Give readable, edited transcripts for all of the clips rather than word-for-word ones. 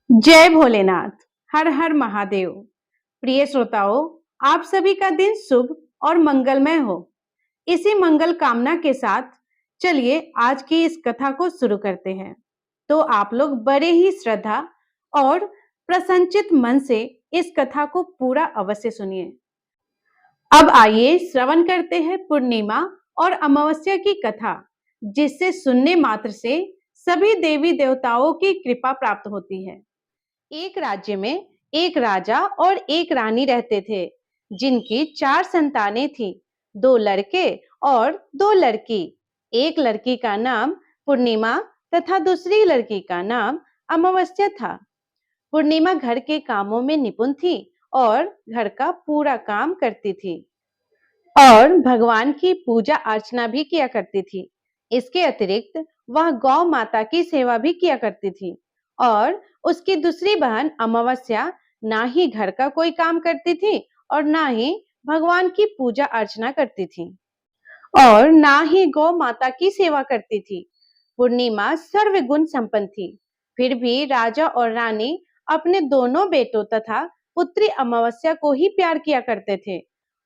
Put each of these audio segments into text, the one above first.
जय भोलेनाथ। हर हर महादेव। प्रिय श्रोताओं, आप सभी का दिन शुभ और मंगलमय हो। इसी मंगल कामना के साथ चलिए आज की इस कथा को शुरू करते हैं। तो आप लोग बड़े ही श्रद्धा और प्रसन्नचित मन से इस कथा को पूरा अवश्य सुनिए। अब आइए श्रवण करते हैं पूर्णिमा और अमावस्या की कथा, जिससे सुनने मात्र से सभी देवी देवताओं की कृपा प्राप्त होती है। एक राज्य में एक राजा और एक रानी रहते थे, जिनकी 4 संतानें थीं, 2 लड़के और 2 लड़की। एक लड़की का नाम पूर्णिमा तथा दूसरी लड़की का नाम अमावस्या था। पूर्णिमा घर के कामों में निपुण थी और घर का पूरा काम करती थी और भगवान की पूजा अर्चना भी किया करती थी। इसके अतिरिक्त वह गौ माता की सेवा भी किया करती थी और उसकी दूसरी बहन अमावस्या ना ही घर का कोई काम करती थी और ना ही भगवान की पूजा अर्चना करती थी और ना ही गौ माता की सेवा करती थी। पूर्णिमा सर्वगुण संपन्न थी, फिर भी राजा और रानी अपने दोनों बेटों तथा पुत्री अमावस्या को ही प्यार किया करते थे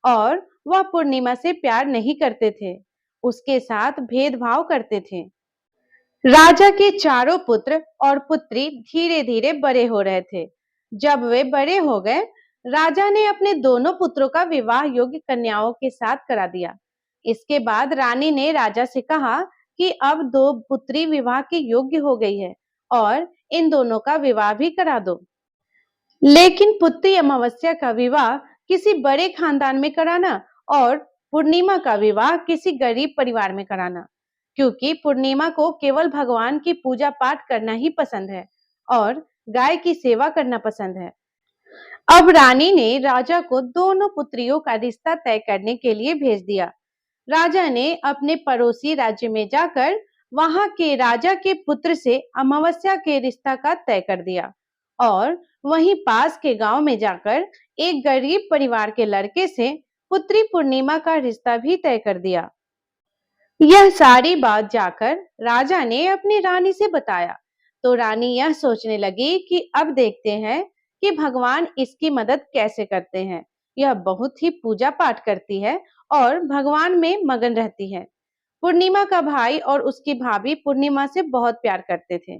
और वह पूर्णिमा से प्यार नहीं करते थे, उसके साथ भेदभाव करते थे। राजा के चारों पुत्र और पुत्री धीरे धीरे बड़े हो रहे थे। जब वे बड़े हो गए, राजा ने अपने दोनों पुत्रों का विवाह योग्य कन्याओं के साथ करा दिया। इसके बाद रानी ने राजा से कहा कि अब 2 पुत्री विवाह के योग्य हो गई है और इन दोनों का विवाह भी करा दो। लेकिन पुत्री अमावस्या का विवाह किसी बड़े खानदान में कराना और पूर्णिमा का विवाह किसी गरीब परिवार में कराना, क्योंकि पूर्णिमा को केवल भगवान की पूजा पाठ करना ही पसंद है और गाय की सेवा करना पसंद है। अब रानी ने राजा को दोनों पुत्रियों का रिश्ता तय करने के लिए भेज दिया। राजा ने अपने पड़ोसी राज्य में जाकर वहां के राजा के पुत्र से अमावस्या के रिश्ता का तय कर दिया और वहीं पास के गांव में जाकर एक गरीब परिवार के लड़के से पुत्री पूर्णिमा का रिश्ता भी तय कर दिया। यह सारी बात जाकर राजा ने अपनी रानी से बताया, तो रानी यह सोचने लगी कि अब देखते हैं कि भगवान इसकी मदद कैसे करते हैं। यह बहुत ही पूजा पाठ करती है और भगवान में मगन रहती है। पूर्णिमा का भाई और उसकी भाभी पूर्णिमा से बहुत प्यार करते थे,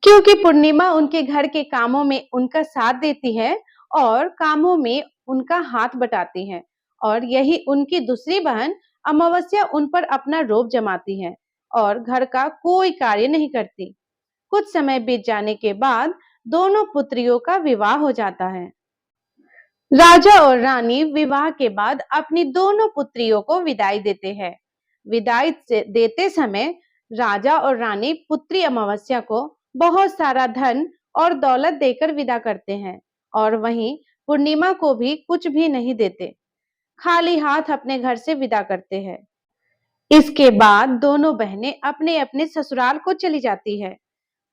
क्योंकि पूर्णिमा उनके घर के कामों में उनका साथ देती है और कामों में उनका हाथ बटाती है और यही उनकी दूसरी बहन अमावस्या उन पर अपना रोब जमाती है और घर का कोई कार्य नहीं करती। कुछ समय बीत जाने के बाद दोनों पुत्रियों का विवाह हो जाता है। राजा और रानी विवाह के बाद अपनी दोनों पुत्रियों को विदाई देते हैं। विदाई देते समय राजा और रानी पुत्री अमावस्या को बहुत सारा धन और दौलत देकर विदा करते हैं और वहीं पूर्णिमा को भी कुछ भी नहीं देते, खाली हाथ अपने घर से विदा करते हैं। इसके बाद दोनों बहनें अपने अपने ससुराल को चली जाती है।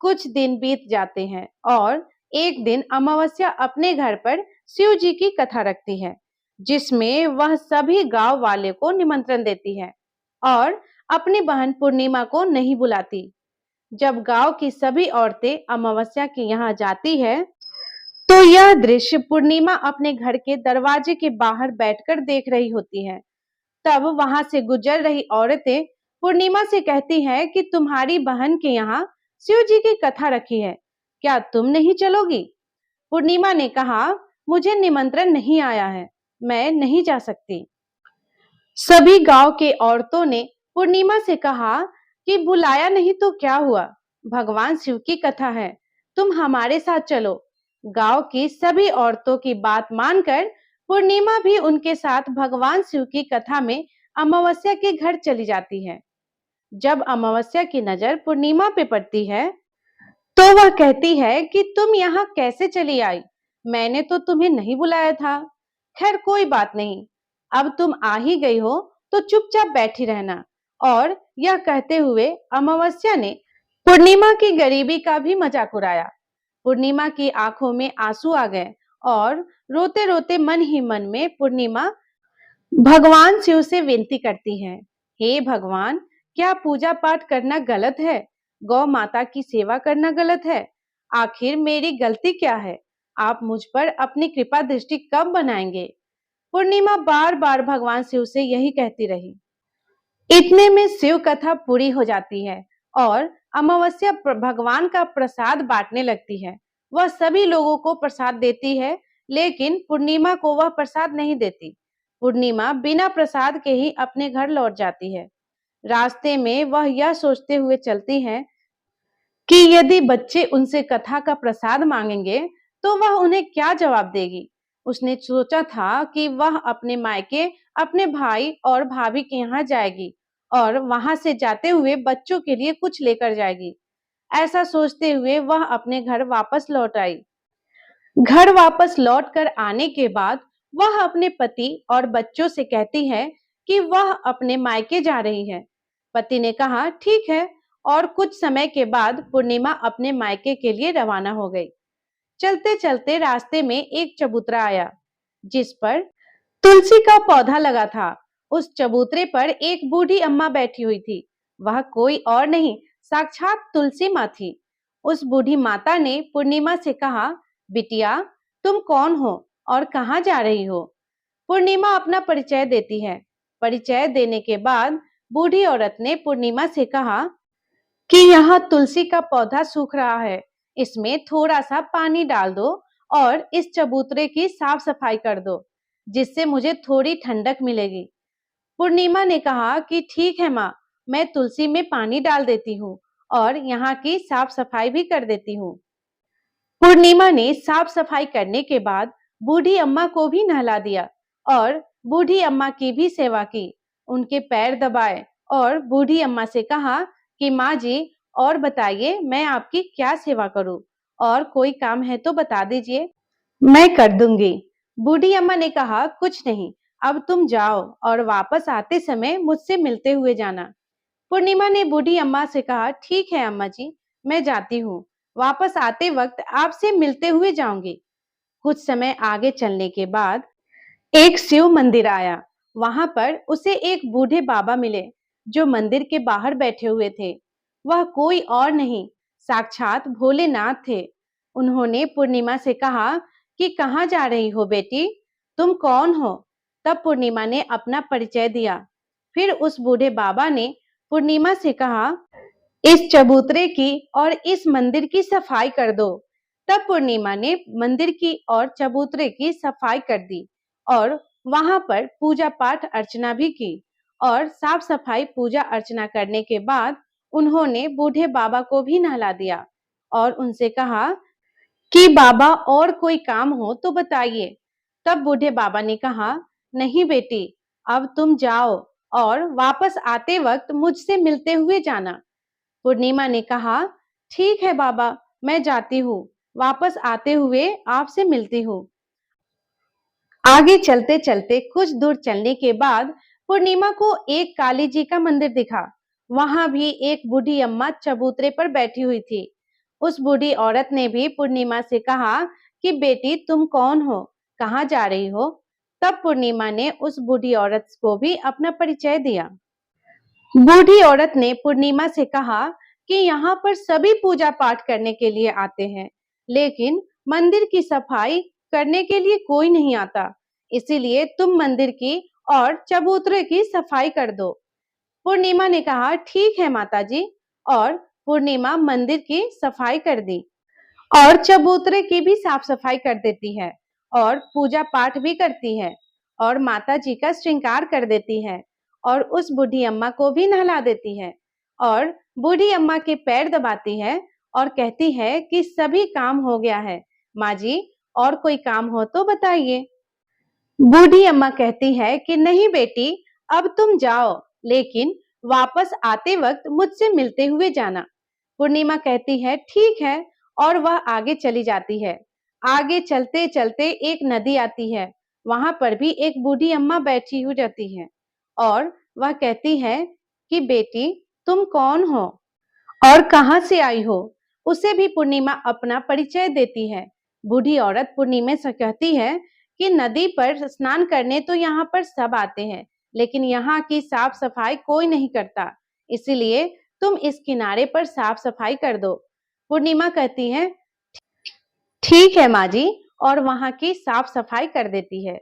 कुछ दिन बीत जाते हैं और एक दिन अमावस्या अपने घर पर शिव जी की कथा रखती है, जिसमें वह सभी गांव वाले को निमंत्रण देती है और अपनी बहन पूर्णिमा को नहीं बुलाती। जब गांव की सभी औरतें अमावस्या के यहाँ जाती है, तो यह दृश्य पूर्णिमा अपने घर के दरवाजे के बाहर बैठकर देख रही होती है। तब वहां से गुजर रही औरतें पूर्णिमा से कहती हैं कि तुम्हारी बहन के यहाँ शिव जी की कथा रखी है, क्या तुम नहीं चलोगी? पूर्णिमा ने कहा, मुझे निमंत्रण नहीं आया है, मैं नहीं जा सकती। सभी गांव के औरतों ने पूर्णिमा से कहा कि बुलाया नहीं तो क्या हुआ, भगवान शिव की कथा है, तुम हमारे साथ चलो। गांव की सभी औरतों की बात मानकर पूर्णिमा भी उनके साथ भगवान शिव की कथा में अमावस्या के घर चली जाती है। जब अमावस्या की नजर पूर्णिमा पे पड़ती है, तो वह कहती है कि तुम यहाँ कैसे चली आई, मैंने तो तुम्हें नहीं बुलाया था। खैर कोई बात नहीं, अब तुम आ ही गई हो तो चुपचाप बैठी रहना। और यह कहते हुए अमावस्या ने पूर्णिमा की गरीबी का भी मजाक उड़ाया। पूर्णिमा की आंखों में आंसू आ गए और रोते रोते मन ही मन में पूर्णिमा भगवान शिव से विनती करती है, हे भगवान, क्या पूजा पाठ करना गलत है? गौ माता की सेवा करना गलत है? आखिर मेरी गलती क्या है? आप मुझ पर अपनी कृपा दृष्टि कब बनाएंगे? पूर्णिमा बार बार भगवान शिव से यही कहती रही। इतने में शिव कथा पूरी हो जाती है और अमावस्या भगवान का प्रसाद बांटने लगती है। वह सभी लोगों को प्रसाद देती है, लेकिन पूर्णिमा को वह प्रसाद नहीं देती। पूर्णिमा बिना प्रसाद के ही अपने घर लौट जाती है। रास्ते में वह यह सोचते हुए चलती है कि यदि बच्चे उनसे कथा का प्रसाद मांगेंगे तो वह उन्हें क्या जवाब देगी। उसने सोचा था कि वह अपने मायके अपने भाई और भाभी के यहाँ जाएगी और वहां से जाते हुए बच्चों के लिए कुछ लेकर जाएगी। ऐसा सोचते हुए वह अपने घर वापस लौट आई। घर वापस लौट कर आने के बाद वह अपने पति और बच्चों से कहती है कि वह अपने मायके जा रही है। पति ने कहा ठीक है, और कुछ समय के बाद पूर्णिमा अपने मायके के लिए रवाना हो गई। चलते चलते रास्ते में एक चबूतरा आया जिस पर तुलसी का पौधा लगा था। उस चबूतरे पर एक बूढ़ी अम्मा बैठी हुई थी। वह कोई और नहीं, साक्षात तुलसी माँ थी। उस बूढ़ी माता ने पूर्णिमा से कहा, बिटिया तुम कौन हो और कहाँ जा रही हो? पूर्णिमा अपना परिचय देती है। परिचय देने के बाद बूढ़ी औरत ने पूर्णिमा से कहा कि यहाँ तुलसी का पौधा सूख रहा है, इसमें थोड़ा सा पानी डाल दो और इस चबूतरे की साफ सफाई कर दो, जिससे मुझे थोड़ी ठंडक मिलेगी। पूर्णिमा ने कहा कि ठीक है माँ, मैं तुलसी में पानी डाल देती हूँ और यहाँ की साफ सफाई भी कर देती हूँ। पूर्णिमा ने साफ सफाई करने के बाद बूढ़ी अम्मा को भी नहला दिया और बूढ़ी अम्मा की भी सेवा की। उनके पैर दबाए और बूढ़ी अम्मा से कहा कि माँ जी, और बताइए मैं आपकी क्या सेवा करूं, और कोई काम है तो बता दीजिए, मैं कर दूंगी। बूढ़ी अम्मा ने कहा कुछ नहीं, अब तुम जाओ और वापस आते समय मुझसे मिलते हुए जाना। पूर्णिमा ने बूढ़ी अम्मा से कहा ठीक है अम्मा जी, मैं जाती हूँ, वापस आते वक्त आपसे मिलते हुए जाऊंगी। कुछ समय आगे चलने के बाद एक शिव मंदिर आया। वहां पर उसे एक बूढ़े बाबा मिले जो मंदिर के बाहर बैठे हुए थे। वह कोई और नहीं, साक्षात भोलेनाथ थे। उन्होंने पूर्णिमा से कहा कि कहाँ जा रही हो बेटी, तुम कौन हो? तब पूर्णिमा ने अपना परिचय दिया। फिर उस बूढ़े बाबा ने पूर्णिमा से कहा इस चबूतरे की और इस मंदिर की सफाई कर दो। तब पूर्णिमा ने मंदिर की और चबूतरे की सफाई कर दी और वहां पर पूजा पाठ अर्चना भी की। और साफ सफाई पूजा अर्चना करने के बाद उन्होंने बूढ़े बाबा को भी नहला दिया और उनसे कहा कि बाबा और कोई काम हो तो बताइए। तब बूढ़े बाबा ने कहा नहीं बेटी, अब तुम जाओ और वापस आते वक्त मुझसे मिलते हुए जाना। पूर्णिमा ने कहा ठीक है बाबा, मैं जाती हूँ, वापस आते हुए आपसे मिलती हूँ। आगे चलते चलते कुछ दूर चलने के बाद पूर्णिमा को एक काली जी का मंदिर दिखा। वहां भी एक बूढ़ी अम्मा चबूतरे पर बैठी हुई थी। उस बूढ़ी औरत ने भी पूर्णिमा से कहा कि बेटी तुम कौन हो, कहाँ जा रही हो? तब पूर्णिमा ने उस बूढ़ी औरत को भी अपना परिचय दिया। बूढ़ी औरत ने पूर्णिमा से कहा कि यहाँ पर सभी पूजा पाठ करने के लिए आते हैं, लेकिन मंदिर की सफाई करने के लिए कोई नहीं आता, इसीलिए तुम मंदिर की और चबूतरे की सफाई कर दो। पूर्णिमा ने कहा ठीक है माताजी, और पूर्णिमा मंदिर की सफाई कर दी और चबूतरे की भी साफ सफाई कर देती है और पूजा पाठ भी करती है और माता जी का श्रृंगार कर देती है और उस बूढ़ी अम्मा को भी नहला देती है और बूढ़ी अम्मा के पैर दबाती है और कहती है कि सभी काम हो गया है माँ जी, और कोई काम हो तो बताइए। बूढ़ी अम्मा कहती है कि नहीं बेटी, अब तुम जाओ, लेकिन वापस आते वक्त मुझसे मिलते हुए जाना। पूर्णिमा कहती है ठीक है, और वह आगे चली जाती है। आगे चलते चलते एक नदी आती है। वहां पर भी एक बूढ़ी अम्मा बैठी हुई रहती है और वह कहती है कि बेटी तुम कौन हो और कहाँ से आई हो? उसे भी पूर्णिमा अपना परिचय देती है। बूढ़ी औरत पूर्णिमा से कहती है कि नदी पर स्नान करने तो यहाँ पर सब आते हैं, लेकिन यहाँ की साफ सफाई कोई नहीं करता, इसीलिए तुम इस किनारे पर साफ सफाई कर दो। पूर्णिमा कहती है ठीक है माँ जी, और वहां की साफ सफाई कर देती है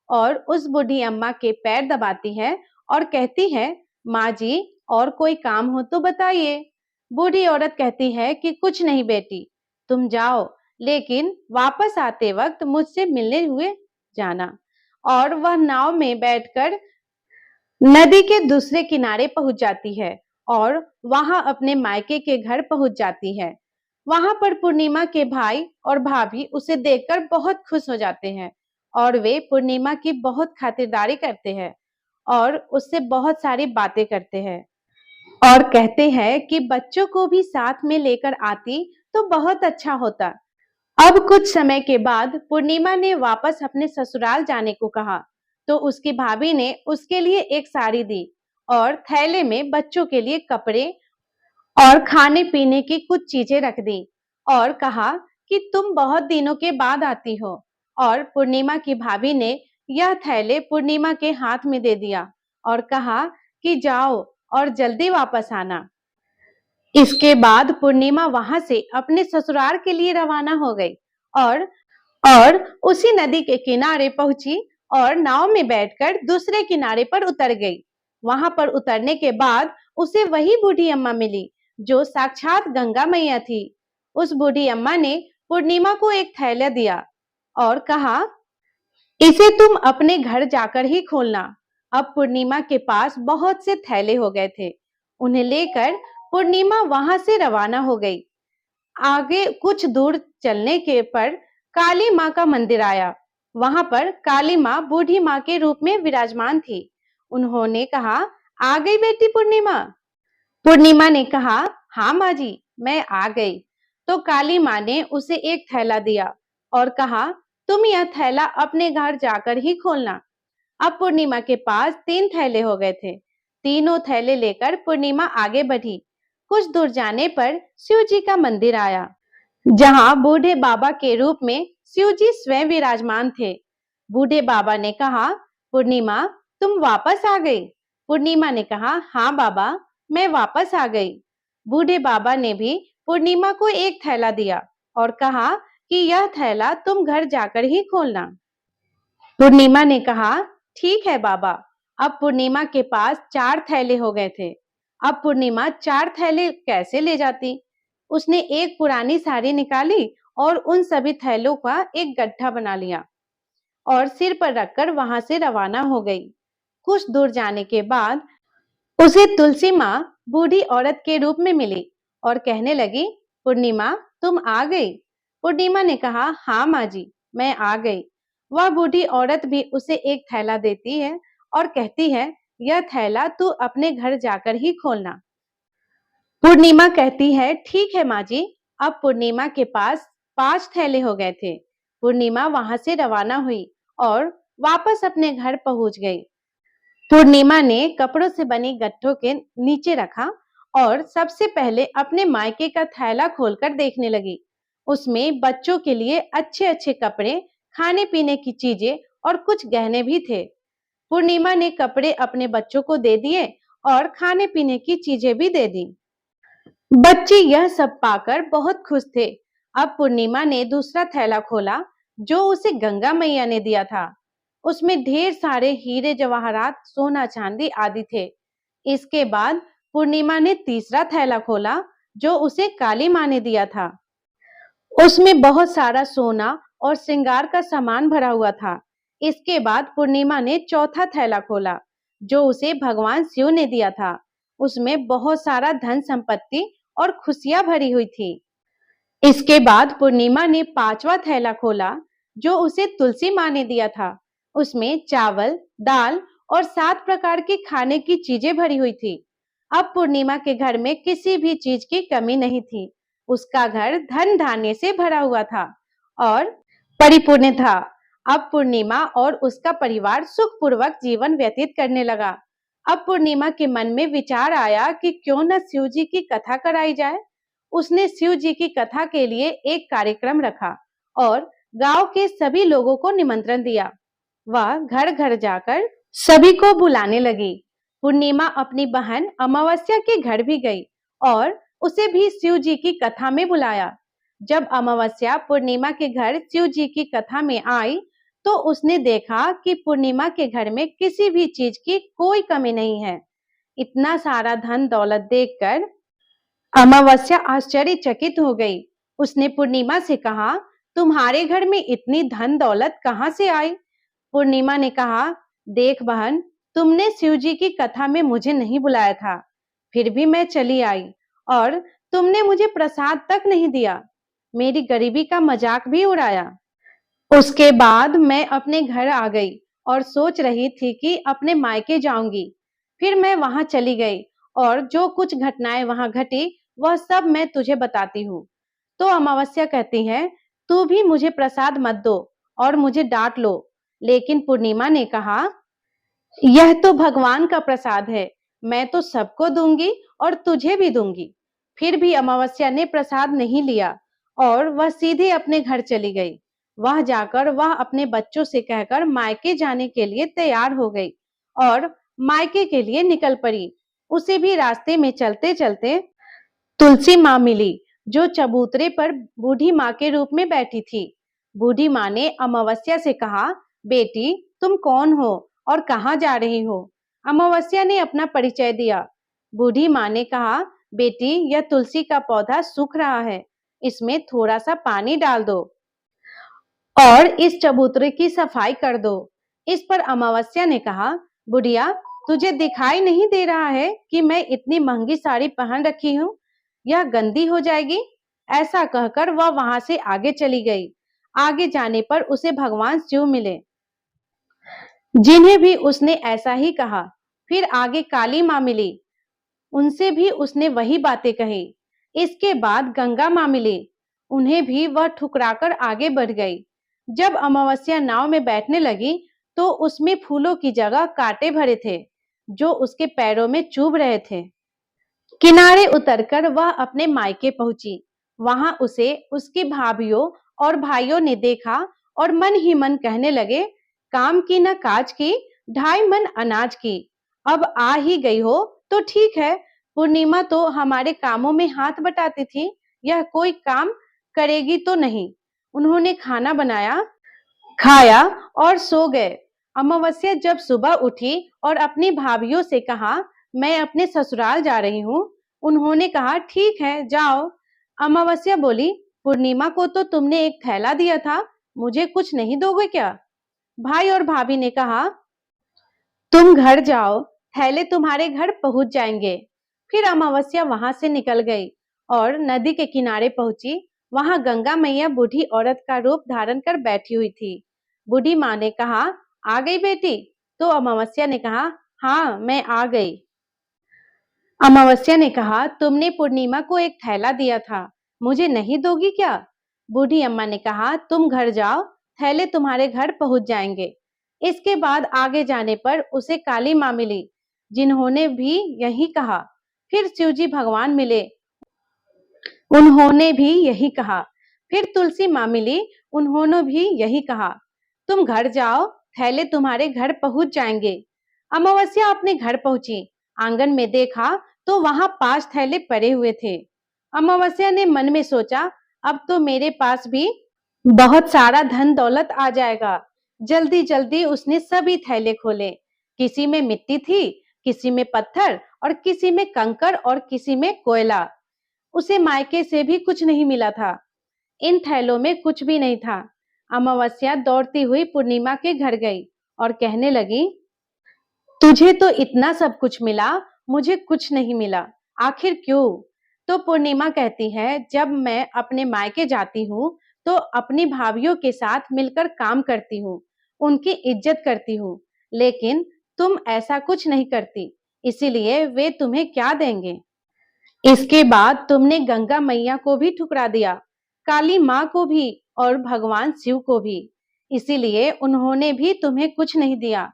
और उस बूढ़ी अम्मा के पैर दबाती है और कहती है, माँ जी, और कोई काम हो तो बताइए। बूढ़ी औरत कहती है कि कुछ नहीं बेटी, तुम जाओ, लेकिन वापस आते वक्त मुझसे मिलने हुए जाना। और वह नाव में बैठकर नदी के दूसरे किनारे पहुंच जाती है और वहां अपने मायके के घर पहुंच जाती है। वहां पर पूर्णिमा के भाई और भाभी उसे देखकर बहुत खुश हो जाते हैं और वे पूर्णिमा की बहुत खातिरदारी करते हैं और उससे बहुत सारी बातें करते हैं और कहते हैं कि बच्चों को भी साथ में लेकर आती तो बहुत अच्छा होता। अब कुछ समय के बाद पूर्णिमा ने वापस अपने ससुराल जाने को कहा, तो उसकी भाभी ने उसके लिए एक साड़ी दी और थैले में बच्चों के लिए कपड़े और खाने पीने की कुछ चीजें रख दी और कहा कि तुम बहुत दिनों के बाद आती हो। और पूर्णिमा की भाभी ने यह थैले पूर्णिमा के हाथ में दे दिया और कहा कि जाओ और जल्दी वापस आना। इसके बाद पूर्णिमा वहां से अपने ससुराल के लिए रवाना हो गई और और उसी नदी के किनारे पहुंची और नाव में बैठकर दूसरे किनारे पर उतर गई। वहां पर उतरने के बाद उसे वही बूढ़ी अम्मा मिली जो साक्षात गंगा मैया थी। उस बूढ़ी अम्मा ने पूर्णिमा को एक थैला दिया और कहा, इसे तुम अपने घर जाकर ही खोलना। अब पूर्णिमा के पास बहुत से थैले हो गए थे। उन्हें लेकर पूर्णिमा वहां से रवाना हो गई। आगे कुछ दूर चलने के पर काली माँ का मंदिर आया। वहां पर काली माँ बूढ़ी माँ के रूप में विराजमान थी। उन्होंने कहा, आ गई बेटी पूर्णिमा। पूर्णिमा ने कहा, हाँ माँ जी, मैं आ गई। तो काली माँ ने उसे एक थैला दिया और कहा, तुम यह थैला अपने घर जाकर ही खोलना। अब पूर्णिमा के पास 3 थैले हो गए थे। तीनों थैले लेकर पूर्णिमा आगे बढ़ी। कुछ दूर जाने पर शिव जी का मंदिर आया, जहां बूढ़े बाबा के रूप में शिव जी स्वयं विराजमान थे। बूढ़े बाबा ने कहा, पूर्णिमा, तुम वापस आ गई। पूर्णिमा ने कहा, हाँ बाबा, मैं वापस आ गई। बूढ़े बाबा ने भी पूर्णिमा को एक थैला दिया और कहा कि यह थैला तुम घर जाकर ही खोलना। पूर्णिमा ने कहा, ठीक है बाबा। अब पूर्णिमा के पास 4 थैले हो गए थे। अब पूर्णिमा 4 थैले कैसे ले जाती? उसने एक पुरानी साड़ी निकाली और उन सभी थैलों का एक गड्ढा बना लिया और सिर पर रखकर वहां से रवाना हो गई। कुछ दूर जाने के बाद उसे तुलसी माँ बूढ़ी औरत के रूप में मिली और कहने लगी, पूर्णिमा, तुम आ गई। पूर्णिमा ने कहा, हाँ माँ जी, मैं आ गई। वह बूढ़ी औरत भी उसे एक थैला देती है और कहती है, यह थैला तू अपने घर जाकर ही खोलना। पूर्णिमा कहती है, ठीक है माँ जी। अब पूर्णिमा के पास 5 थैले हो गए थे। पूर्णिमा वहां से रवाना हुई और वापस अपने घर पहुंच गई। पूर्णिमा ने कपड़ों से बनी गट्ठों के नीचे रखा और सबसे पहले अपने मायके का थैला खोलकर देखने लगी। उसमें बच्चों के लिए अच्छे अच्छे कपड़े, खाने पीने की चीजें और कुछ गहने भी थे। पूर्णिमा ने कपड़े अपने बच्चों को दे दिए और खाने पीने की चीजें भी दे दी। बच्चे यह सब पाकर बहुत खुश थे। अब पूर्णिमा ने दूसरा थैला खोला जो उसे गंगा मैया ने दिया था। उसमें ढेर सारे हीरे जवाहरात, सोना चांदी आदि थे। इसके बाद पूर्णिमा ने तीसरा थैला खोला जो उसे काली माँ ने दिया था। उसमें बहुत सारा सोना और श्रृंगार का सामान भरा हुआ था। इसके बाद पूर्णिमा ने चौथा थैला खोला जो उसे भगवान शिव ने दिया था। उसमें बहुत सारा धन संपत्ति और खुशियां भरी हुई थी। इसके बाद पूर्णिमा ने 5वां थैला खोला जो उसे तुलसी माँ ने दिया था। उसमें चावल, दाल और 7 प्रकार की खाने की चीजें भरी हुई थी। अब पूर्णिमा के घर में किसी भी चीज की कमी नहीं थी। उसका घर धन धान्य से भरा हुआ था और परिपूर्ण था। अब पूर्णिमा और उसका परिवार सुखपूर्वक जीवन व्यतीत करने लगा। अब पूर्णिमा के मन में विचार आया कि क्यों न शिव जी की कथा कराई जाए। उसने शिव जी की कथा के लिए एक कार्यक्रम रखा और गांव के सभी लोगों को निमंत्रण दिया। वह घर घर जाकर सभी को बुलाने लगी। पूर्णिमा अपनी बहन अमावस्या के घर भी गई और उसे भी शिव जी की कथा में बुलाया। जब अमावस्या पूर्णिमा के घर शिव जी की कथा में आई तो उसने देखा कि पूर्णिमा के घर में किसी भी चीज की कोई कमी नहीं है। इतना सारा धन दौलत देखकर अमावस्या आश्चर्यचकित हो गई। उसने पूर्णिमा से कहा, तुम्हारे घर में इतनी धन दौलत कहाँ से आई? पूर्णिमा ने कहा, देख बहन, तुमने शिव जी की कथा में मुझे नहीं बुलाया था, फिर भी मैं चली आई और तुमने मुझे प्रसाद तक नहीं दिया, मेरी गरीबी का मजाक भी उड़ाया। उसके बाद मैं अपने घर आ गई और सोच रही थी कि अपने मायके जाऊंगी। फिर मैं वहां चली गई और जो कुछ घटनाएं वहां घटी वह सब मैं तुझे बताती हूँ। तो अमावस्या कहती है, तू भी मुझे प्रसाद मत दो और मुझे डांट लो। लेकिन पूर्णिमा ने कहा, यह तो भगवान का प्रसाद है, मैं तो सबको दूंगी और तुझे भी दूंगी। फिर भी अमावस्या ने प्रसाद नहीं लिया और वह सीधे अपने घर चली गई। वह जाकर वह अपने बच्चों से कहकर मायके जाने के लिए तैयार हो गई और मायके के लिए निकल पड़ी। उसे भी रास्ते में चलते चलते तुलसी माँ मिली, जो चबूतरे पर बूढ़ी माँ के रूप में बैठी थी। बूढ़ी माँ ने अमावस्या से कहा, बेटी, तुम कौन हो और कहाँ जा रही हो? अमावस्या ने अपना परिचय दिया। बूढ़ी माँ ने कहा, बेटी, यह तुलसी का पौधा सूख रहा है, इसमें थोड़ा सा पानी डाल दो और इस चबूतरे की सफाई कर दो। इस पर अमावस्या ने कहा, बुढ़िया, तुझे दिखाई नहीं दे रहा है कि मैं इतनी महंगी साड़ी पहन रखी हूँ? यह गंदी हो जाएगी। ऐसा कहकर वह वहां से आगे चली गई। आगे जाने पर उसे भगवान शिव मिले, जिन्हें भी उसने ऐसा ही कहा। फिर आगे काली माँ मिली, उनसे भी उसने वही बातें कही। इसके बाद गंगा माँ मिली, उन्हें भी वह ठुकराकर आगे बढ़ गई। जब अमावस्या नाव में बैठने लगी तो उसमें फूलों की जगह कांटे भरे थे, जो उसके पैरों में चुभ रहे थे। किनारे उतरकर वह अपने मायके पहुंची। वहां उसे उसकी भाभीियों और भाइयों ने देखा और मन ही मन कहने लगे, काम की न काज की, 2.5 मन अनाज की। अब आ ही गई हो तो ठीक है। पूर्णिमा तो हमारे कामों में हाथ बटाती थी, यह कोई काम करेगी तो नहीं। उन्होंने खाना बनाया, खाया और सो गए। अमावस्या जब सुबह उठी और अपनी भाभीियों से कहा, मैं अपने ससुराल जा रही हूँ। उन्होंने कहा, ठीक है, जाओ। अमावस्या बोली, पूर्णिमा को तो तुमने एक थैला दिया था, मुझे कुछ नहीं दोगे क्या? भाई और भाभी ने कहा, तुम घर जाओ, थैले तुम्हारे घर पहुंच जाएंगे। फिर अमावस्या वहां से निकल गई और नदी के किनारे पहुंची। वहां गंगा मैया बूढ़ी औरत का रूप धारण कर बैठी हुई थी। बूढ़ी माँ ने कहा, आ गई बेटी? तो अमावस्या ने कहा, हाँ, मैं आ गई। अमावस्या ने कहा, तुमने पूर्णिमा को एक थैला दिया था, मुझे नहीं दोगी क्या? बूढ़ी अम्मा ने कहा, तुम घर जाओ, थैले तुम्हारे घर पहुंच जाएंगे। इसके बाद आगे जाने पर उसे काली माँ मिली, जिन्होंने भी यही कहा। फिर शिवजी भगवान मिले, उन्होंने भी यही कहा। फिर तुलसी माँ मिली, उन्होंने भी यही कहा, तुम घर जाओ, थैले तुम्हारे घर पहुंच जाएंगे। अमावस्या अपने घर पहुंची। आंगन में देखा तो वहां 5 थैले पड़े हुए थे। अमावस्या ने मन में सोचा, अब तो मेरे पास भी बहुत सारा धन दौलत आ जाएगा। जल्दी जल्दी उसने सभी थैले खोले। किसी में मिट्टी थी, किसी में पत्थर और किसी में कंकड़ और किसी में कोयला। उसे मायके से भी कुछ नहीं मिला था। इन थैलों में कुछ भी नहीं था। अमावस्या दौड़ती हुई पूर्णिमा के घर गई और कहने लगी, तुझे तो इतना सब कुछ मिला, मुझे कुछ नहीं मिला, आखिर क्यों? तो पूर्णिमा कहती है, जब मैं अपने मायके जाती हूँ तो अपनी भाभीियों के साथ मिलकर काम करती हूँ, उनकी इज्जत करती हूँ, लेकिन तुम ऐसा कुछ नहीं करती, इसीलिए वे तुम्हें क्या देंगे? इसके बाद तुमने गंगा मैया को भी ठुकरा दिया, काली माँ को भी और भगवान शिव को भी, इसीलिए उन्होंने भी तुम्हें कुछ नहीं दिया।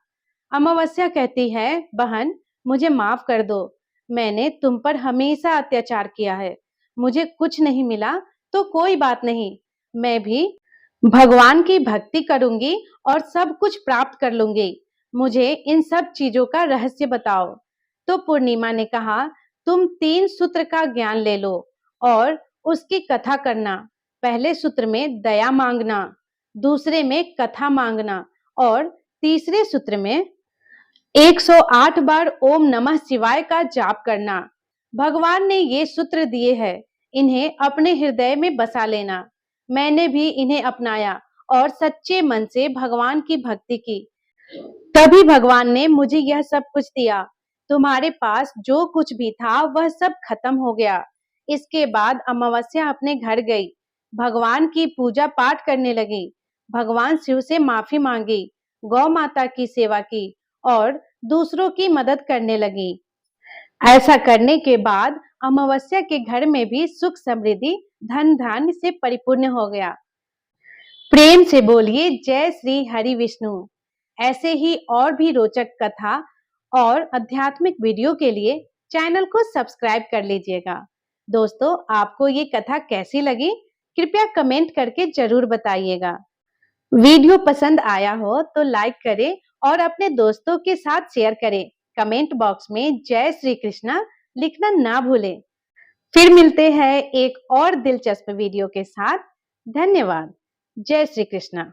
अमावस्या कहती है, बहन, मुझे माफ कर दो, मैंने तुम पर हमेशा अत्याचार किया है, मुझे कुछ नहीं मिला तो कोई बात नहीं, मैं भी भगवान की भक्ति करूंगी और सब कुछ प्राप्त कर लूंगी। मुझे इन सब चीजों का रहस्य बताओ। तो पूर्णिमा ने कहा, तुम 3 सूत्र का ज्ञान ले लो और उसकी कथा करना। पहले सूत्र में दया मांगना, दूसरे में कथा मांगना और तीसरे सूत्र में 108 बार ओम नमः शिवाय का जाप करना। भगवान ने ये सूत्र दिए हैं, इन्हें अपने हृदय में बसा लेना। मैंने भी इन्हें अपनाया और सच्चे मन से भगवान की भक्ति की, तभी भगवान ने मुझे यह सब कुछ दिया। तुम्हारे पास जो कुछ भी था वह सब खत्म हो गया। इसके बाद अमावस्या अपने घर गई, भगवान की पूजा पाठ करने लगी, भगवान शिव से माफी मांगी, गौ माता की सेवा की और दूसरों की मदद करने लगी। ऐसा करने के बाद अमावस्या के घर में भी सुख समृद्धि धन धान्य से परिपूर्ण हो गया। प्रेम से बोलिए जय श्री हरि विष्णु। ऐसे ही और भी रोचक कथा और आध्यात्मिक वीडियो के लिए चैनल को सब्सक्राइब कर लीजिएगा। दोस्तों, आपको ये कथा कैसी लगी कृपया कमेंट करके जरूर बताइएगा। वीडियो पसंद आया हो तो लाइक करें और अपने दोस्तों के साथ शेयर करें। कमेंट बॉक्स में जय श्री कृष्णा लिखना ना भूलें। फिर मिलते हैं एक और दिलचस्प वीडियो के साथ। धन्यवाद। जय श्री कृष्णा।